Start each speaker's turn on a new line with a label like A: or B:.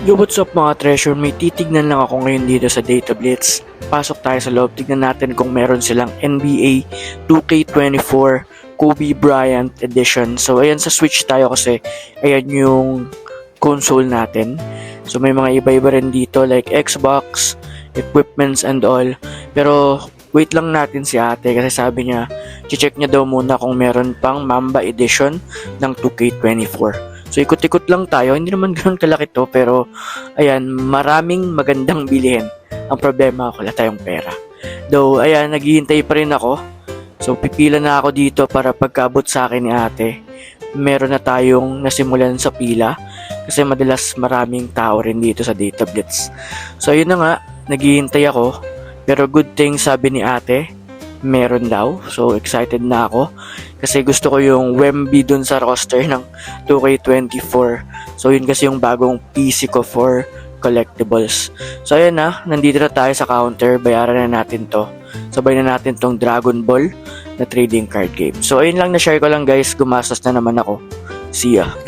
A: Yo, what's up mga treasure? May titignan lang ako ngayon dito sa Data Blitz. Pasok tayo sa loob, tignan natin kung meron silang NBA 2K24 Kobe Bryant Edition. So ayan, sa Switch tayo kasi ayan yung console natin. So may mga iba-iba rin dito like Xbox, equipments and all. Pero wait lang natin si ate kasi sabi niya, check niya daw muna kung meron pang Mamba Edition ng 2K24. So ikot-ikot lang tayo, hindi naman ganoon kalaki to pero ayan, maraming magandang bilihin. Ang problema, wala tayong pera. Though ayan, naghihintay pa rin ako. So pipila na ako dito para pagkaabot sa akin ni ate, meron na tayong nasimulan sa pila kasi madalas maraming tao rin dito sa Data Blitz. So ayun na nga, naghihintay ako pero good thing sabi ni ate, meron daw. So excited na ako kasi gusto ko yung Wemby dun sa roster ng 2K24. So yun kasi yung bagong PC ko for collectibles. So ayan na, nandito na tayo sa counter, bayaran na natin to. Sabay na natin tong Dragon Ball na trading card game. So ayun lang, na-share ko lang guys, gumastos na naman ako. See ya!